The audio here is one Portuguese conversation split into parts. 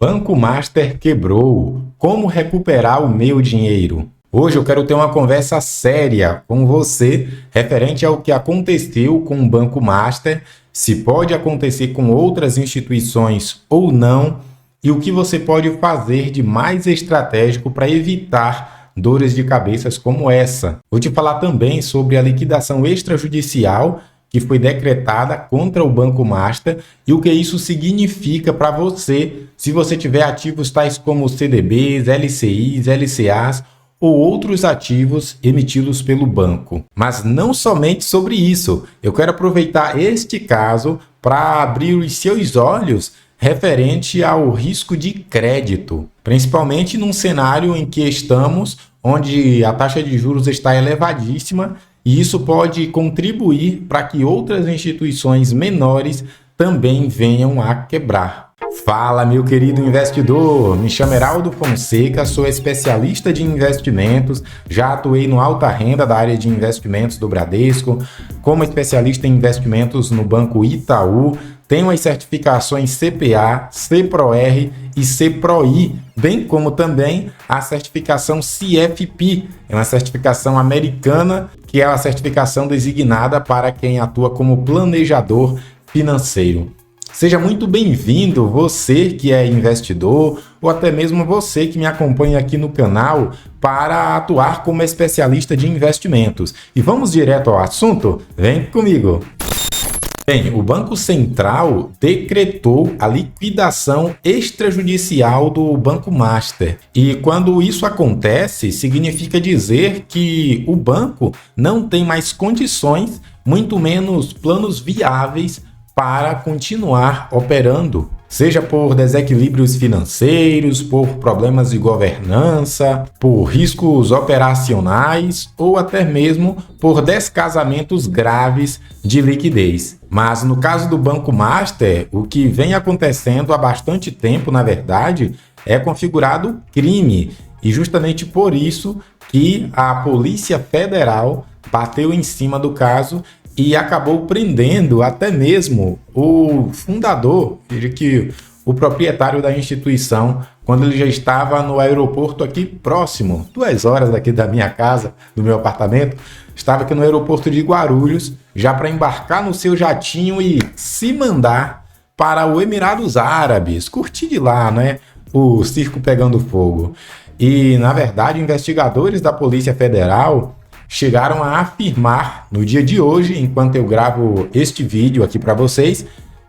Banco Master quebrou. Como recuperar o meu dinheiro? Hoje eu quero ter uma conversa séria com você referente ao que aconteceu com o Banco Master, se pode acontecer com outras instituições ou não, e o que você pode fazer de mais estratégico para evitar dores de cabeça como essa. Vou te falar também sobre a liquidação extrajudicial que foi decretada contra o Banco Master e o que isso significa para você se você tiver ativos tais como CDBs, LCIs, LCAs ou outros ativos emitidos pelo banco. Mas não somente sobre isso, eu quero aproveitar este caso para abrir os seus olhos referente ao risco de crédito, principalmente num cenário em que estamos, onde a taxa de juros está elevadíssima. E isso pode contribuir para que outras instituições menores também venham a quebrar. Fala, meu querido investidor! Me chamo Heraldo Fonseca, sou especialista de investimentos, já atuei no alta renda da área de investimentos do Bradesco, como especialista em investimentos no Banco Itaú, tenho as certificações CPA, CPRO-R e CPRO-I, bem como também a certificação CFP, é uma certificação americana, que é uma certificação designada para quem atua como planejador financeiro. Seja muito bem-vindo, você que é investidor, ou até mesmo você que me acompanha aqui no canal, para atuar como especialista de investimentos. E vamos direto ao assunto? Vem comigo! Bem, o Banco Central decretou a liquidação extrajudicial do Banco Master. E quando isso acontece, significa dizer que o banco não tem mais condições, muito menos planos viáveis para continuar operando, seja por desequilíbrios financeiros, por problemas de governança, por riscos operacionais ou até mesmo por descasamentos graves de liquidez. Mas no caso do Banco Master, o que vem acontecendo há bastante tempo, na verdade, é configurado crime. E justamente por isso que a Polícia Federal bateu em cima do caso e acabou prendendo até mesmo o fundador, o proprietário da instituição, quando ele já estava no aeroporto aqui próximo, 2 horas daqui da minha casa, do meu apartamento, estava aqui no aeroporto de Guarulhos, já para embarcar no seu jatinho e se mandar para o Emirados Árabes, curtir de lá, né? O circo pegando fogo. E, na verdade, investigadores da Polícia Federal chegaram a afirmar no dia de hoje, enquanto eu gravo este vídeo aqui para vocês,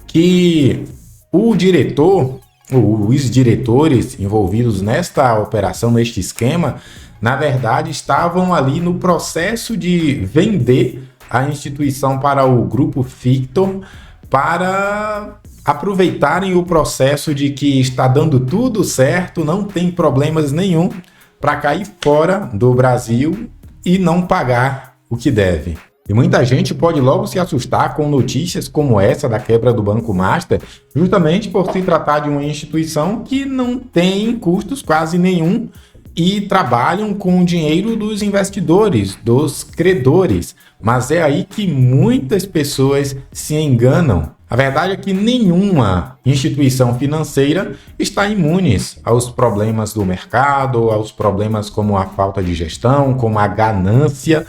que o diretor, os diretores envolvidos nesta operação, neste esquema, na verdade estavam ali no processo de vender a instituição para o grupo Victor para aproveitarem o processo de que está dando tudo certo, não tem problemas nenhum para cair fora do Brasil e não pagar o que deve. E muita gente pode logo se assustar com notícias como essa da quebra do Banco Master, justamente por se tratar de uma instituição que não tem custos quase nenhum e trabalham com o dinheiro dos investidores, dos credores. Mas é aí que muitas pessoas se enganam. A verdade é que nenhuma instituição financeira está imune aos problemas do mercado, aos problemas como a falta de gestão, como a ganância,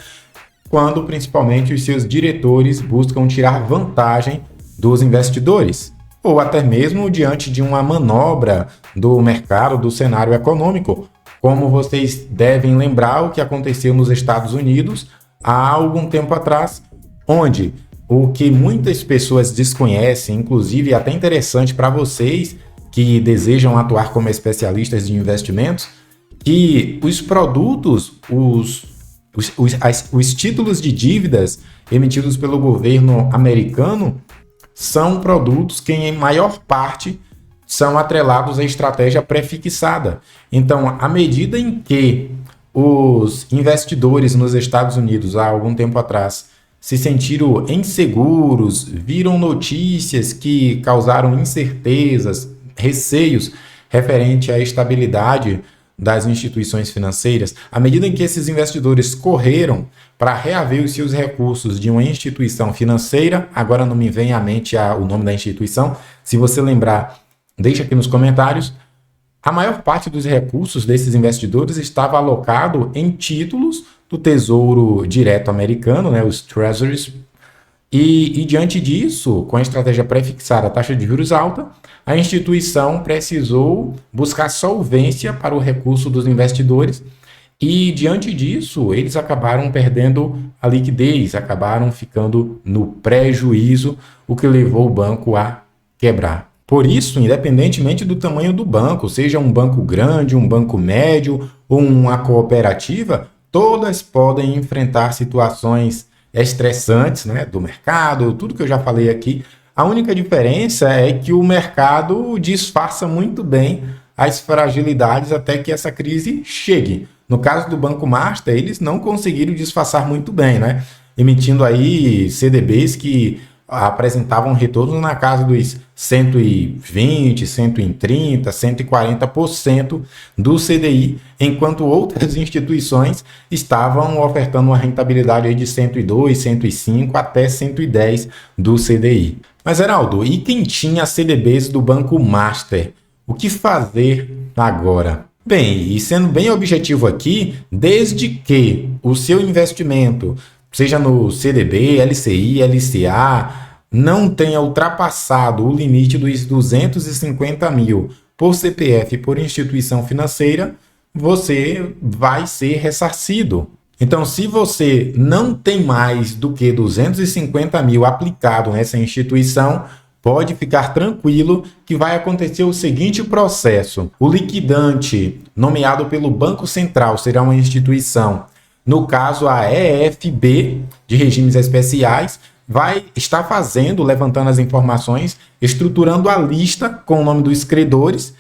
quando principalmente os seus diretores buscam tirar vantagem dos investidores, ou até mesmo diante de uma manobra do mercado, do cenário econômico, como vocês devem lembrar o que aconteceu nos Estados Unidos há algum tempo atrás, onde o que muitas pessoas desconhecem, inclusive até interessante para vocês que desejam atuar como especialistas de investimentos, que os produtos, os títulos de dívidas emitidos pelo governo americano são produtos que, em maior parte, são atrelados à estratégia pré-fixada. Então, à medida em que os investidores nos Estados Unidos, há algum tempo atrás, se sentiram inseguros, viram notícias que causaram incertezas, receios referente à estabilidade das instituições financeiras, à medida em que esses investidores correram para reaver os seus recursos de uma instituição financeira, agora não me vem à mente o nome da instituição, se você lembrar, deixa aqui nos comentários, A maior parte dos recursos desses investidores estava alocado em títulos do Tesouro Direto americano, né, os Treasuries. E diante disso, com a estratégia pré-fixada, a taxa de juros alta, a instituição precisou buscar solvência para o recurso dos investidores. E diante disso, eles acabaram perdendo a liquidez, acabaram ficando no prejuízo, o que levou o banco a quebrar. Por isso, independentemente do tamanho do banco, seja um banco grande, um banco médio ou uma cooperativa, todas podem enfrentar situações estressantes, né, do mercado, tudo que eu já falei aqui. A única diferença é que o mercado disfarça muito bem as fragilidades até que essa crise chegue. No caso do Banco Master, eles não conseguiram disfarçar muito bem, né? Emitindo aí CDBs que apresentavam retorno na casa dos 120, 130, 140% do CDI, enquanto outras instituições estavam ofertando uma rentabilidade aí de 102, 105 até 110 do CDI. Mas, Heraldo, e quem tinha CDBs do Banco Master? O que fazer agora? Bem, e sendo bem objetivo aqui, desde que o seu investimento, seja no CDB, LCI, LCA, não tenha ultrapassado o limite dos 250 mil por CPF por instituição financeira, você vai ser ressarcido. Então, se você não tem mais do que 250 mil aplicado nessa instituição, pode ficar tranquilo que vai acontecer o seguinte processo. O liquidante nomeado pelo Banco Central será uma instituição, no caso a EFB, de regimes especiais, vai estar levantando as informações, estruturando a lista com o nome dos credores.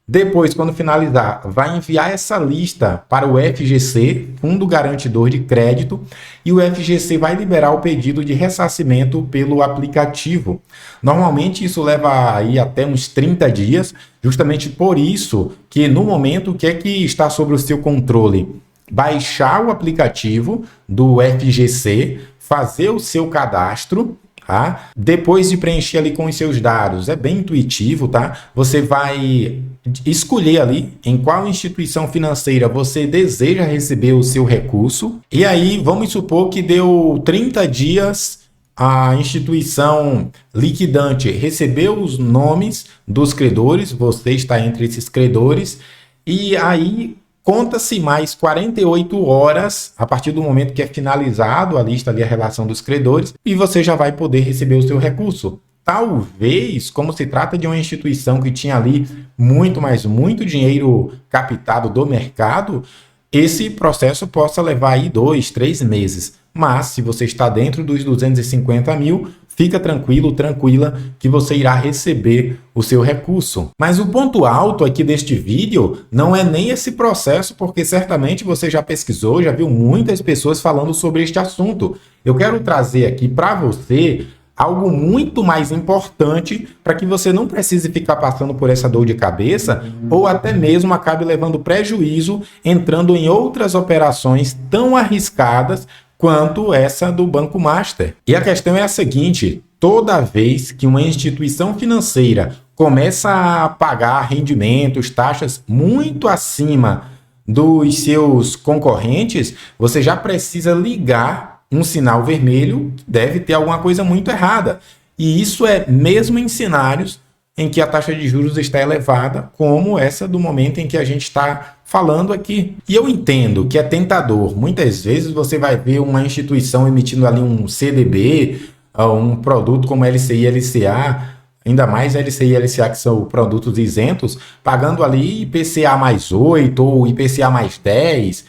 Depois, quando finalizar, vai enviar essa lista para o FGC, Fundo Garantidor de Crédito, e o FGC vai liberar o pedido de ressarcimento pelo aplicativo. Normalmente isso leva aí até uns 30 dias, justamente por isso que no momento o que é que está sob o seu controle? Baixar o aplicativo do FGC, fazer o seu cadastro, tá? Depois de preencher ali com os seus dados, é bem intuitivo, tá? Você vai escolher ali em qual instituição financeira você deseja receber o seu recurso. E aí, vamos supor que deu 30 dias, a instituição liquidante recebeu os nomes dos credores, você está entre esses credores, e aí conta-se mais 48 horas a partir do momento que é finalizado a lista ali, a relação dos credores, e você já vai poder receber o seu recurso. Talvez, como se trata de uma instituição que tinha ali muito dinheiro captado do mercado, esse processo possa levar aí 2, 3 meses. Mas, se você está dentro dos 250 mil, fica tranquilo, tranquila, que você irá receber o seu recurso. Mas o ponto alto aqui deste vídeo não é nem esse processo, porque certamente você já pesquisou, já viu muitas pessoas falando sobre este assunto. Eu quero trazer aqui para você algo muito mais importante para que você não precise ficar passando por essa dor de cabeça ou até mesmo acabe levando prejuízo entrando em outras operações tão arriscadas quanto essa do Banco Master. E a questão é a seguinte: toda vez que uma instituição financeira começa a pagar rendimentos, taxas muito acima dos seus concorrentes, você já precisa ligar um sinal vermelho, deve ter alguma coisa muito errada. E isso é mesmo em cenários em que a taxa de juros está elevada, como essa do momento em que a gente está falando aqui. E eu entendo que é tentador. Muitas vezes você vai ver uma instituição emitindo ali um CDB, um produto como LCI, LCA, ainda mais LCI e LCA, que são produtos isentos, pagando ali IPCA mais 8 ou IPCA mais 10,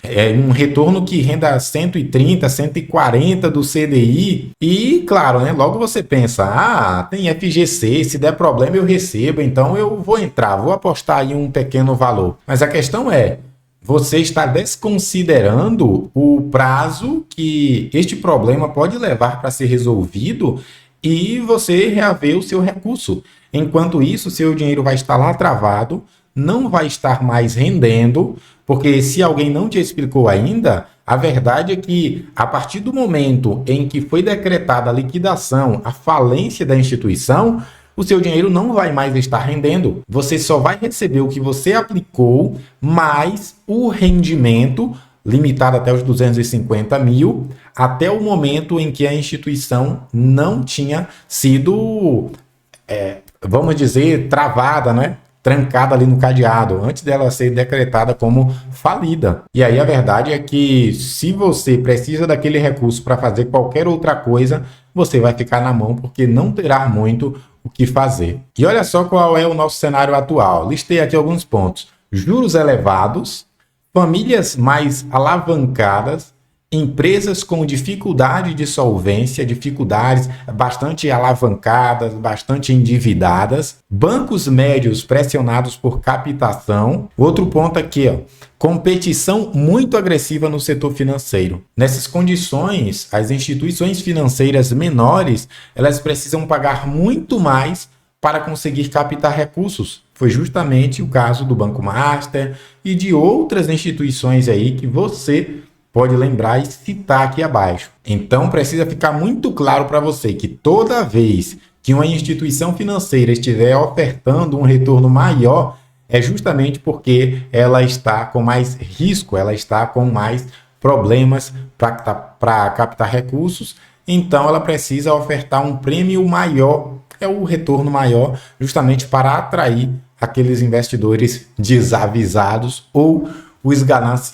um retorno que renda 130, 140 do CDI. E, claro, né, logo você pensa, tem FGC, se der problema eu recebo, então eu vou entrar, vou apostar aí um pequeno valor. Mas a questão é, você está desconsiderando o prazo que este problema pode levar para ser resolvido e você reaver o seu recurso. Enquanto isso, seu dinheiro vai estar lá travado, não vai estar mais rendendo, porque se alguém não te explicou ainda, a verdade é que a partir do momento em que foi decretada a liquidação, a falência da instituição, o seu dinheiro não vai mais estar rendendo. Você só vai receber o que você aplicou, mais o rendimento, limitado até os 250 mil, até o momento em que a instituição não tinha sido, vamos dizer, travada, né? Trancada ali no cadeado, antes dela ser decretada como falida. E aí a verdade é que se você precisa daquele recurso para fazer qualquer outra coisa, você vai ficar na mão porque não terá muito o que fazer. E olha só qual é o nosso cenário atual. Listei aqui alguns pontos. Juros elevados, famílias mais alavancadas, empresas com dificuldade de solvência, dificuldades bastante alavancadas, bastante endividadas, bancos médios pressionados por captação. Outro ponto aqui, competição muito agressiva no setor financeiro. Nessas condições, as instituições financeiras menores, elas precisam pagar muito mais para conseguir captar recursos. Foi justamente o caso do Banco Master e de outras instituições aí que você pode lembrar e citar aqui abaixo. Então, precisa ficar muito claro para você que toda vez que uma instituição financeira estiver ofertando um retorno maior, é justamente porque ela está com mais risco, ela está com mais problemas para captar recursos, então ela precisa ofertar um prêmio maior, o retorno maior, justamente para atrair aqueles investidores desavisados ou os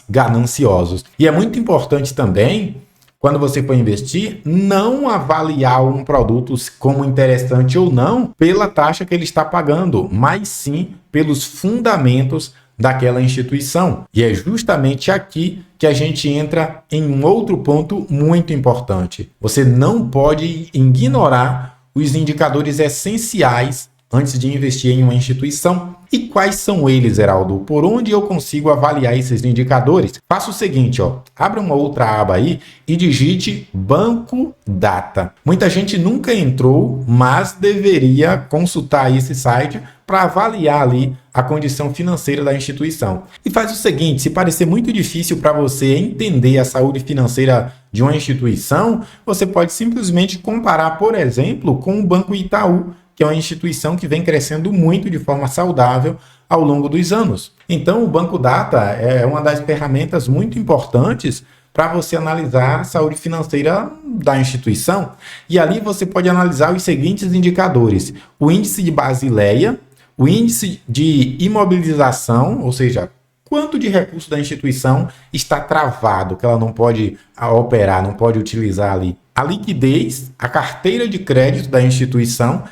gananciosos. E é muito importante também, quando você for investir, não avaliar um produto como interessante ou não pela taxa que ele está pagando, mas sim pelos fundamentos daquela instituição. E é justamente aqui que a gente entra em um outro ponto muito importante. Você não pode ignorar os indicadores essenciais antes de investir em uma instituição. E quais são eles, Heraldo? Por onde eu consigo avaliar esses indicadores? Faça o seguinte, abra uma outra aba aí e digite Banco Data. Muita gente nunca entrou, mas deveria consultar esse site para avaliar ali a condição financeira da instituição. E faz o seguinte, se parecer muito difícil para você entender a saúde financeira de uma instituição, você pode simplesmente comparar, por exemplo, com o Banco Itaú, que é uma instituição que vem crescendo muito de forma saudável ao longo dos anos. Então, o Banco Data é uma das ferramentas muito importantes para você analisar a saúde financeira da instituição. E ali você pode analisar os seguintes indicadores: o índice de Basileia, o índice de imobilização, ou seja, quanto de recurso da instituição está travado, que ela não pode operar, não pode utilizar ali. A liquidez, a carteira de crédito da instituição,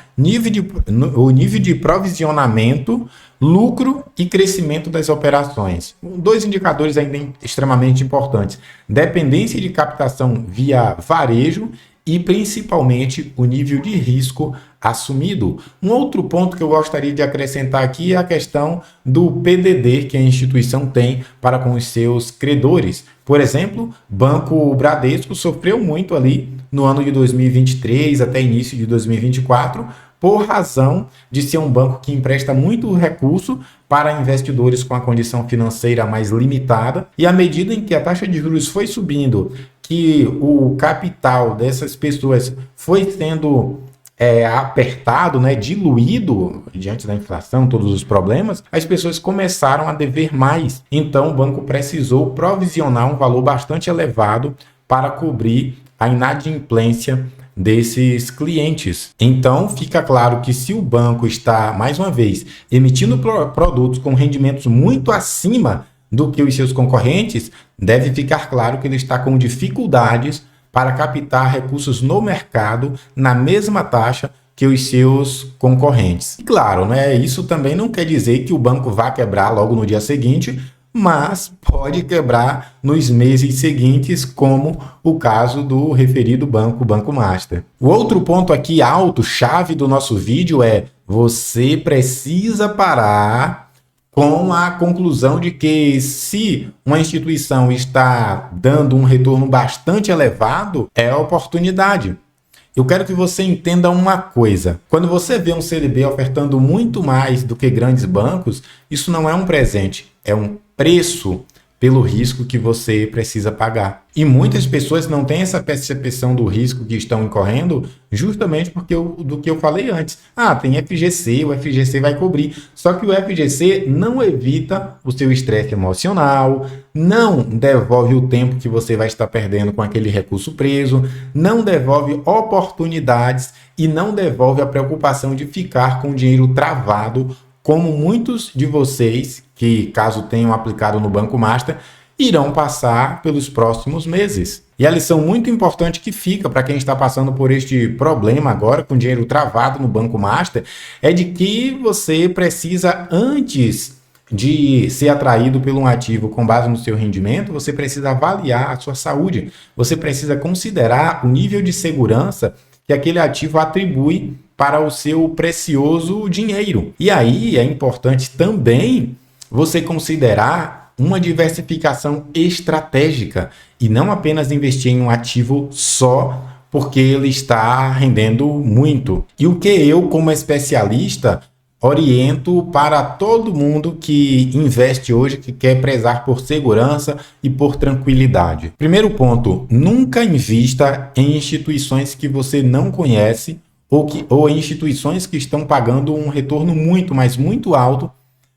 o nível de provisionamento, lucro e crescimento das operações. Dois indicadores ainda extremamente importantes: dependência de captação via varejo e principalmente o nível de risco assumido. Um outro ponto que eu gostaria de acrescentar aqui é a questão do PDD que a instituição tem para com os seus credores. Por exemplo, Banco Bradesco sofreu muito ali no ano de 2023 até início de 2024, por razão de ser um banco que empresta muito recurso para investidores com a condição financeira mais limitada, e à medida em que a taxa de juros foi subindo, que o capital dessas pessoas foi sendo apertado, diluído diante da inflação, todos os problemas, as pessoas começaram a dever mais. Então o banco precisou provisionar um valor bastante elevado para cobrir a inadimplência desses clientes. Então fica claro que se o banco está, mais uma vez, emitindo produtos com rendimentos muito acima do que os seus concorrentes, deve ficar claro que ele está com dificuldades para captar recursos no mercado na mesma taxa que os seus concorrentes. E claro, isso também não quer dizer que o banco vá quebrar logo no dia seguinte, mas pode quebrar nos meses seguintes, como o caso do referido banco, Banco Master. O outro ponto aqui alto, chave do nosso vídeo, é: você precisa parar com a conclusão de que se uma instituição está dando um retorno bastante elevado, é oportunidade. Eu quero que você entenda uma coisa: quando você vê um CDB ofertando muito mais do que grandes bancos, isso não é um presente, é um preço pelo risco que você precisa pagar. E muitas pessoas não têm essa percepção do risco que estão incorrendo justamente porque do que eu falei antes. Tem FGC, o FGC vai cobrir. Só que o FGC não evita o seu estresse emocional, não devolve o tempo que você vai estar perdendo com aquele recurso preso, não devolve oportunidades e não devolve a preocupação de ficar com o dinheiro travado, como muitos de vocês que, caso tenham aplicado no Banco Master, irão passar pelos próximos meses. E a lição muito importante que fica para quem está passando por este problema agora, com dinheiro travado no Banco Master, é de que você precisa, antes de ser atraído por um ativo com base no seu rendimento, você precisa avaliar a sua saúde. Você precisa considerar o nível de segurança que aquele ativo atribui para o seu precioso dinheiro. E aí é importante também você considerar uma diversificação estratégica e não apenas investir em um ativo só porque ele está rendendo muito. E o que eu, como especialista, oriento para todo mundo que investe hoje, que quer prezar por segurança e por tranquilidade. Primeiro ponto, nunca invista em instituições que você não conhece ou em instituições que estão pagando um retorno muito, mas muito alto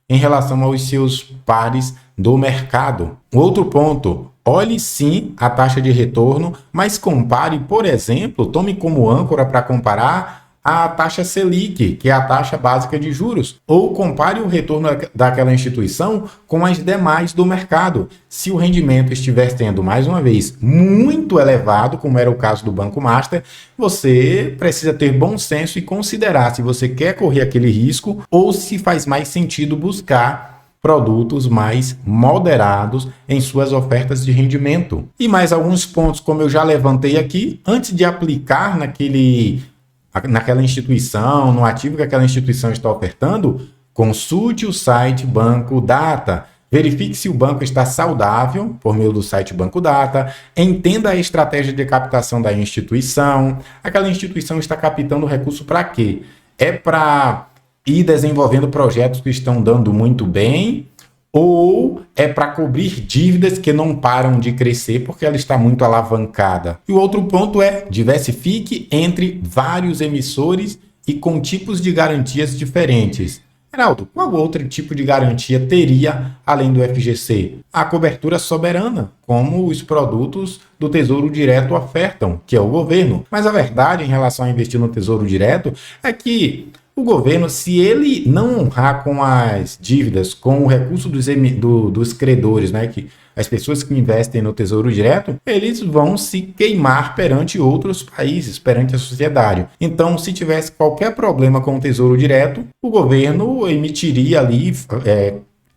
em relação aos seus pares do mercado. Outro ponto, olhe sim a taxa de retorno, mas compare, por exemplo, tome como âncora para comparar a taxa Selic, que é a taxa básica de juros, ou compare o retorno daquela instituição com as demais do mercado. Se o rendimento estiver sendo, mais uma vez, muito elevado, como era o caso do Banco Master, você precisa ter bom senso e considerar se você quer correr aquele risco ou se faz mais sentido buscar produtos mais moderados em suas ofertas de rendimento. E mais alguns pontos, como eu já levantei aqui, antes de aplicar naquela instituição, no ativo que aquela instituição está ofertando, consulte o site Banco Data. Verifique se o banco está saudável por meio do site Banco Data, entenda a estratégia de captação da instituição. Aquela instituição está captando recurso para quê? É para ir desenvolvendo projetos que estão dando muito bem, ou é para cobrir dívidas que não param de crescer porque ela está muito alavancada. E o outro ponto é diversifique entre vários emissores e com tipos de garantias diferentes. Geraldo, qual outro tipo de garantia teria além do FGC? A cobertura soberana, como os produtos do Tesouro Direto ofertam, que é o governo. Mas a verdade em relação a investir no Tesouro Direto é que o governo, se ele não honrar com as dívidas, com o recurso dos credores, né, que as pessoas que investem no Tesouro Direto, eles vão se queimar perante outros países, perante a sociedade. Então, se tivesse qualquer problema com o Tesouro Direto, o governo emitiria ali,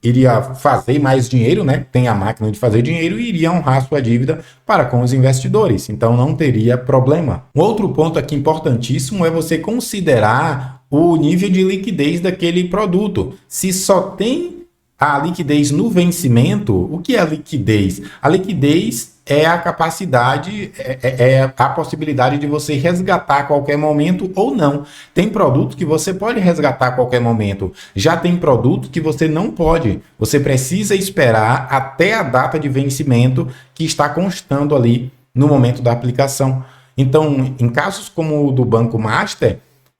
iria fazer mais dinheiro, né? Tem a máquina de fazer dinheiro e iria honrar sua dívida para com os investidores. Então, não teria problema. Um outro ponto aqui importantíssimo é você considerar o nível de liquidez daquele produto. Se só tem a liquidez no vencimento, o que é a liquidez? A liquidez é a capacidade, é a possibilidade de você resgatar a qualquer momento ou não. Tem produtos que você pode resgatar a qualquer momento. Já tem produtos que você não pode. Você precisa esperar até a data de vencimento que está constando ali no momento da aplicação. Então, em casos como o do Banco Master,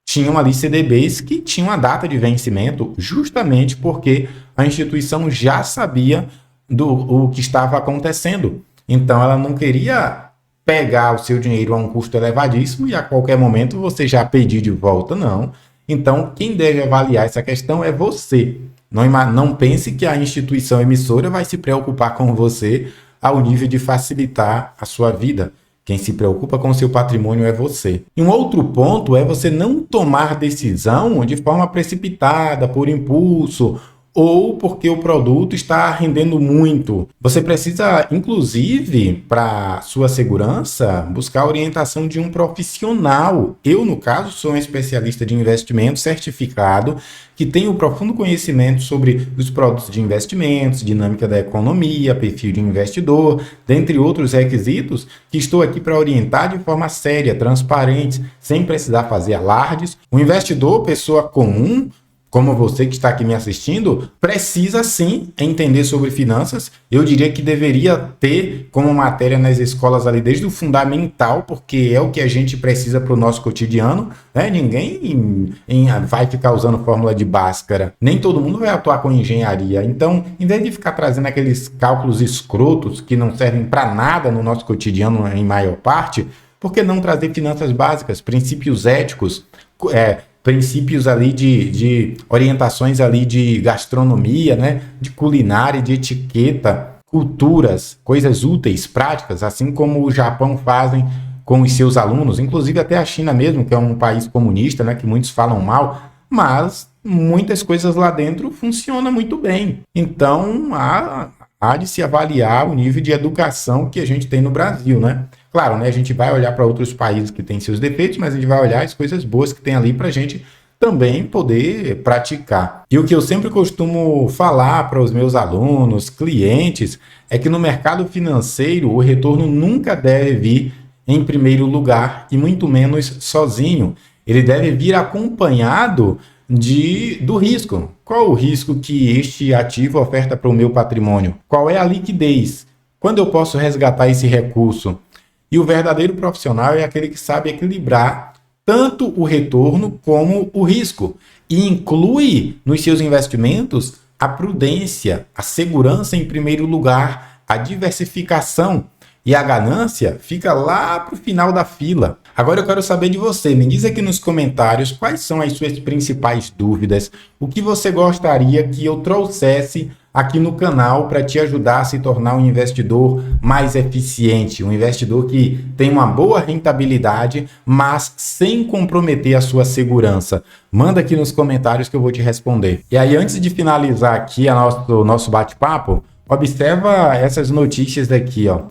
tinham ali CDBs que tinham a data de vencimento justamente porque a instituição já sabia o que estava acontecendo. Então, ela não queria pegar o seu dinheiro a um custo elevadíssimo e a qualquer momento você já pedir de volta, não. Então, quem deve avaliar essa questão é você. Não pense que a instituição emissora vai se preocupar com você ao nível de facilitar a sua vida. Quem se preocupa com o seu patrimônio é você. E um outro ponto é você não tomar decisão de forma precipitada, por impulso, ou porque o produto está rendendo muito. Você precisa, inclusive, para sua segurança, buscar a orientação de um profissional. Eu, no caso, sou um especialista de investimento certificado, que tem um profundo conhecimento sobre os produtos de investimentos, dinâmica da economia, perfil de investidor, dentre outros requisitos, que estou aqui para orientar de forma séria, transparente, sem precisar fazer alardes. O investidor, pessoa comum, como você que está aqui me assistindo, precisa sim entender sobre finanças. Eu diria que deveria ter como matéria nas escolas ali desde o fundamental, porque é o que a gente precisa para o nosso cotidiano, né? Ninguém vai ficar usando fórmula de Bhaskara, nem todo mundo vai atuar com engenharia. Então, em vez de ficar trazendo aqueles cálculos escrotos que não servem para nada no nosso cotidiano em maior parte, por que não trazer finanças básicas, princípios éticos, princípios ali de orientações ali de gastronomia, né, de culinária, de etiqueta, culturas, coisas úteis, práticas, assim como o Japão fazem com os seus alunos, inclusive até a China mesmo, que é um país comunista, né, que muitos falam mal, mas muitas coisas lá dentro funcionam muito bem. Então, há de se avaliar o nível de educação que a gente tem no Brasil, né? Claro, né, a gente vai olhar para outros países que têm seus defeitos, mas a gente vai olhar as coisas boas que tem ali para a gente também poder praticar. E o que eu sempre costumo falar para os meus alunos, clientes, é que no mercado financeiro o retorno nunca deve vir em primeiro lugar e muito menos sozinho. Ele deve vir acompanhado do risco. Qual o risco que este ativo oferta para o meu patrimônio? Qual é a liquidez? Quando eu posso resgatar esse recurso? E o verdadeiro profissional é aquele que sabe equilibrar tanto o retorno como o risco e inclui nos seus investimentos a prudência, a segurança em primeiro lugar, a diversificação, e a ganância fica lá para o final da fila. Agora eu quero saber de você. Me diz aqui nos comentários quais são as suas principais dúvidas, o que você gostaria que eu trouxesse aqui no canal para te ajudar a se tornar um investidor mais eficiente, um investidor que tem uma boa rentabilidade, mas sem comprometer a sua segurança. Manda aqui nos comentários que eu vou te responder. E aí, antes de finalizar aqui o nosso bate-papo, observa essas notícias daqui, ó.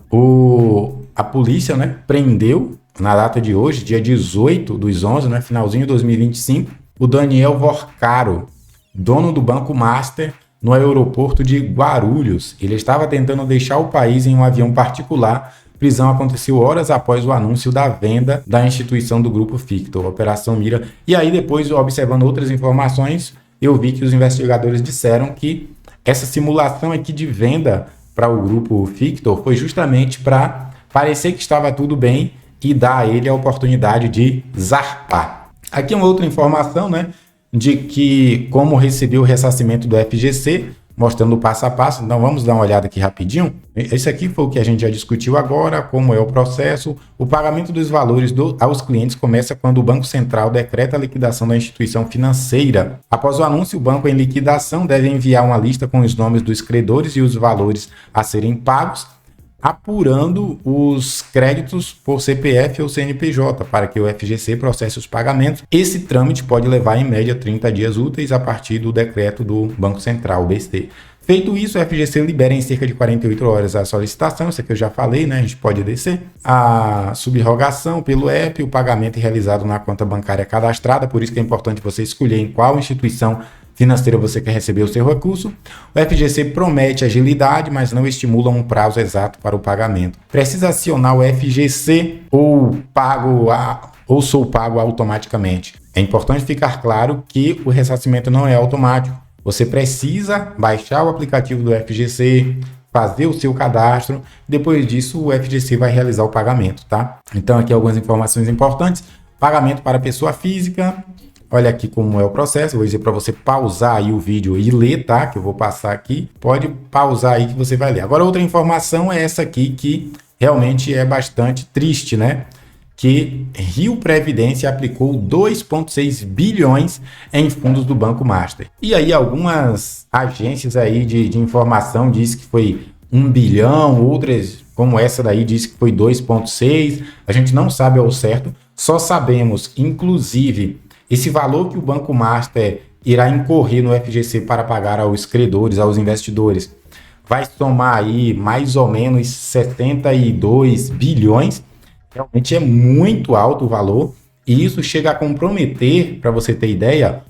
A polícia, né, prendeu na data de hoje, dia 18/11, né, finalzinho de 2025, o Daniel Vorcaro, dono do Banco Master, no aeroporto de Guarulhos. Ele estava tentando deixar o país em um avião particular. A prisão aconteceu horas após o anúncio da venda da instituição do Grupo Fictor, Operação Mira. E aí, depois, observando outras informações, eu vi que os investigadores disseram que essa simulação aqui de venda para o Grupo Fictor foi justamente para parecer que estava tudo bem e dar a ele a oportunidade de zarpar. Aqui uma outra informação, né, de que como recebeu o ressarcimento do FGC, mostrando o passo a passo. Então vamos dar uma olhada aqui rapidinho. Esse aqui foi o que a gente já discutiu agora, como é o processo. O pagamento dos valores aos clientes começa quando o Banco Central decreta a liquidação da instituição financeira. Após o anúncio, o banco em liquidação deve enviar uma lista com os nomes dos credores e os valores a serem pagos, apurando os créditos por CPF ou CNPJ para que o FGC processe os pagamentos. Esse trâmite pode levar em média 30 dias úteis a partir do decreto do Banco Central, o BC. Feito isso, o FGC libera em cerca de 48 horas a solicitação, isso aqui eu já falei, né? A gente pode descer. A subrogação pelo app, o pagamento realizado na conta bancária cadastrada, por isso que é importante você escolher em qual instituição financeira você quer receber o seu recurso. O FGC promete agilidade, mas não estimula um prazo exato para o pagamento. Precisa acionar o FGC ou sou pago automaticamente. É importante ficar claro que o ressarcimento não é automático. Você precisa baixar o aplicativo do FGC, fazer o seu cadastro, depois disso o FGC vai realizar o pagamento, tá? Então aqui algumas informações importantes. Pagamento para pessoa física. Olha aqui como é o processo, eu vou dizer para você pausar aí o vídeo e ler, tá? Que eu vou passar aqui. Pode pausar aí que você vai ler. Agora outra informação é essa aqui que realmente é bastante triste, né? Que Rio Previdência aplicou 2,6 bilhões em fundos do Banco Master. E aí algumas agências aí de informação dizem que foi 1 bilhão, outras como essa daí disse que foi 2,6. A gente não sabe ao certo, só sabemos, inclusive, esse valor que o Banco Master irá incorrer no FGC para pagar aos credores, aos investidores, vai somar aí mais ou menos 72 bilhões. Realmente é muito alto o valor e isso chega a comprometer, para você ter ideia,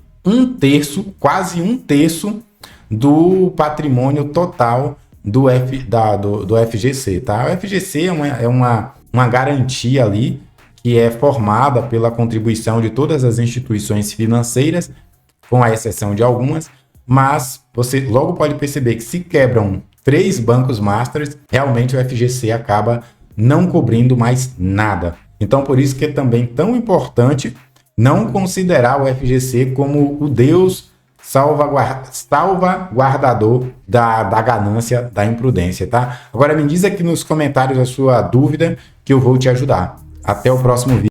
quase um terço do patrimônio total do FGC, tá? O FGC é uma garantia ali que é formada pela contribuição de todas as instituições financeiras com a exceção de algumas, mas você logo pode perceber que se quebram 3 bancos masters, realmente o FGC acaba não cobrindo mais nada. Então, por isso que é também tão importante não considerar o FGC como o Deus salvaguardador da ganância, da imprudência, tá? Agora me diz aqui nos comentários a sua dúvida que eu vou te ajudar. Até o próximo vídeo.